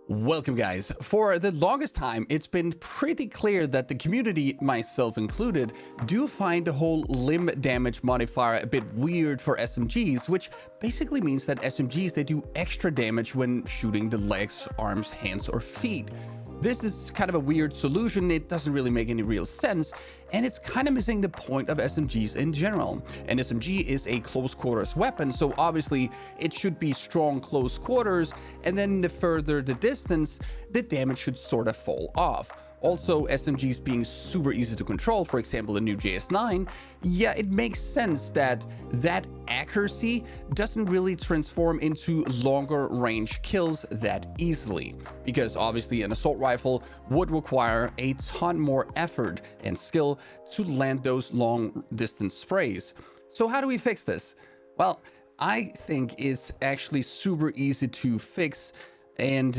Welcome guys. For the longest time, it's been pretty clear that the community, myself included, do find the whole limb damage modifier a bit weird for SMGs, which basically means that SMGs, they do extra damage when shooting the legs, arms, hands, or feet. This is kind of a weird solution. It doesn't really make any real sense, and it's kind of missing the point of SMGs in general. An SMG is a close quarters weapon, so obviously it should be strong close quarters, and then the further the distance, the damage should sort of fall off. Also, SMGs being super easy to control, for example, the new JS9, yeah, it makes sense that accuracy doesn't really transform into longer range kills that easily, because obviously an assault rifle would require a ton more effort and skill to land those long distance sprays. So how do we fix this? Well, I think it's actually super easy to fix, and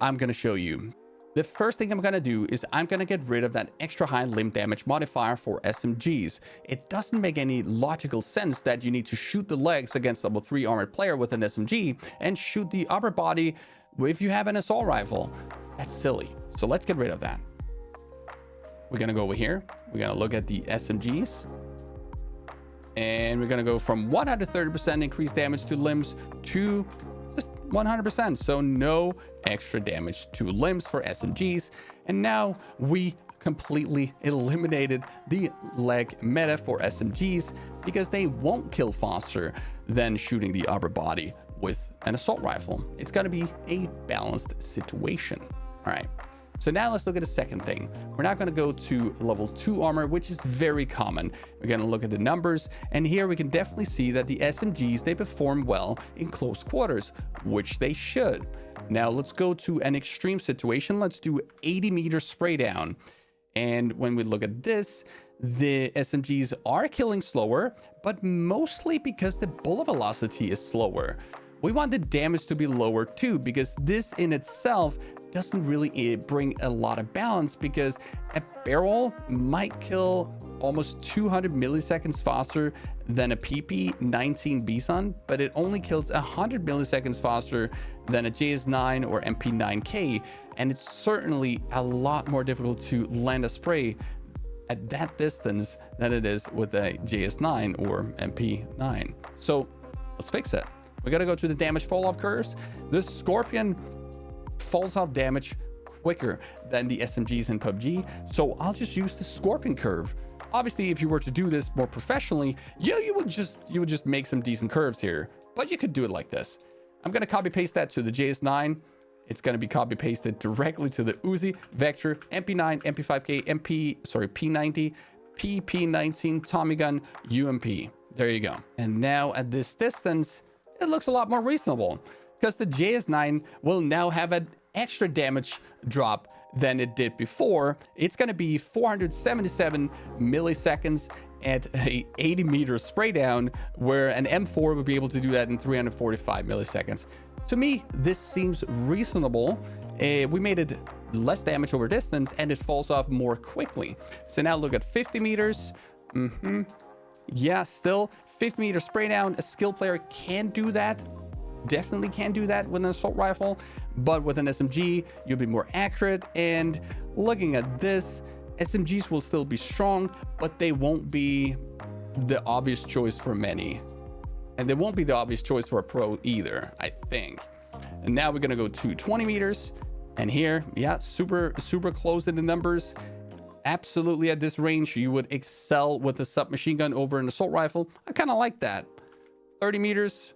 I'm gonna show you. The first thing I'm going to do is I'm going to get rid of that extra high limb damage modifier for SMGs. It doesn't make any logical sense that you need to shoot the legs against a level 3 armored player with an SMG and shoot the upper body if you have an assault rifle. That's silly. So let's get rid of that. We're going to go over here. We're going to look at the SMGs. And we're going to go from 130% increased damage to limbs to just 100%, so no extra damage to limbs for SMGs. And now we completely eliminated the leg meta for SMGs because they won't kill faster than shooting the upper body with an assault rifle. It's going to be a balanced situation. All right, so now let's look at the second thing. We're now going to go to level 2 armor, which is very common. We're going to look at the numbers, and here we can definitely see that the SMGs, they perform well in close quarters, which they should. Now let's go to an extreme situation. Let's do 80 meter spray down. And when we look at this, the SMGs are killing slower, but mostly because the bullet velocity is slower. We want the damage to be lower too, because this in itself doesn't really bring a lot of balance, because a barrel might kill almost 200 milliseconds faster than a PP19 Bison, but it only kills 100 milliseconds faster than a JS9 or MP9K, and it's certainly a lot more difficult to land a spray at that distance than it is with a JS9 or MP9. So let's fix it. We gotta go to the damage fall off curves. The Scorpion falls off damage quicker than the SMGs in PUBG, so I'll just use the Scorpion curve. Obviously, if you were to do this more professionally, you would just make some decent curves here, but you could do it like this. I'm gonna copy paste that to the JS9. It's gonna be copy pasted directly to the Uzi, Vector, MP9, MP5K, P90, PP19, Tommy Gun, UMP. There you go. And now at this distance, it looks a lot more reasonable, because the JS9 will now have an extra damage drop than it did before. It's going to be 477 milliseconds at a 80 meter spray down, where an M4 would be able to do that in 345 milliseconds. To me, this seems reasonable. We made it less damage over distance, and it falls off more quickly. So now look at 50 meters. Yeah, still 50 meter spray down. A skilled player can do that. Definitely can do that with an assault rifle, but with an SMG, you'll be more accurate. And looking at this, SMGs will still be strong, but they won't be the obvious choice for many. And they won't be the obvious choice for a pro either, I think. And now we're gonna go to 20 meters. And here, yeah, super close in the numbers. Absolutely, at this range, you would excel with a submachine gun over an assault rifle. I kind of like that. 30 meters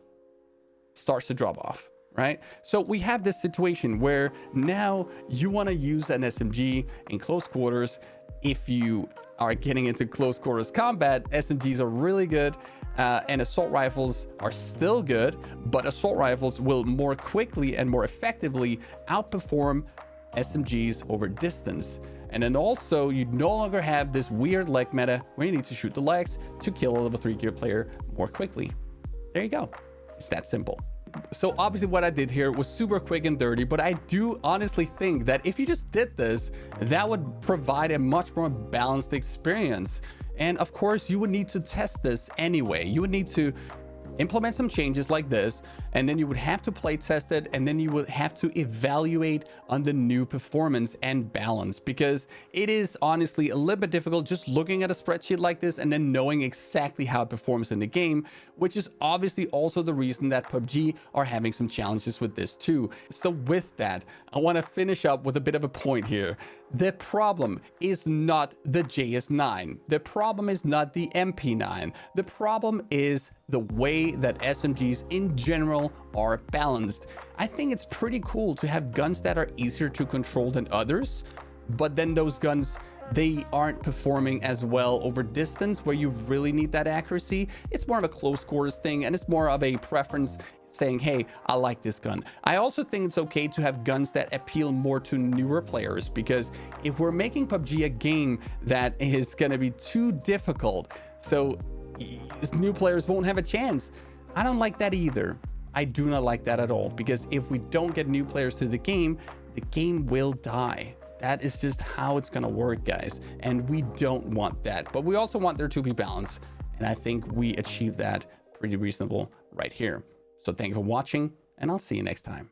starts to drop off, right? So we have this situation where now you want to use an SMG in close quarters. If you are getting into close quarters combat, SMGs are really good, and assault rifles are still good, but assault rifles will more quickly and more effectively outperform SMGs over distance. And then also, you no longer have this weird leg meta where you need to shoot the legs to kill a level 3 gear player more quickly. There you go. It's that simple. So obviously what I did here was super quick and dirty, but I do honestly think that if you just did this, that would provide a much more balanced experience. And of course, you would need to test this anyway. You would need to implement some changes like this, and then you would have to play test it, and then you would have to evaluate on the new performance and balance, because it is honestly a little bit difficult just looking at a spreadsheet like this and then knowing exactly how it performs in the game, which is obviously also the reason that PUBG are having some challenges with this too. So with that, I want to finish up with a bit of a point here. The problem is not the JS9. The problem is not the MP9. The problem is the way that SMGs in general are balanced. I think it's pretty cool to have guns that are easier to control than others, but then those guns, they aren't performing as well over distance where you really need that accuracy. It's more of a close quarters thing, and it's more of a preference saying, hey, I like this gun. I also think it's okay to have guns that appeal more to newer players, because if we're making PUBG a game that is going to be too difficult, so new players won't have a chance, I don't like that either. I do not like that at all, because if we don't get new players to the game will die. That is just how it's going to work, guys, and we don't want that. But we also want there to be balance, and I think we achieve that pretty reasonable right here. So thank you for watching, and I'll see you next time.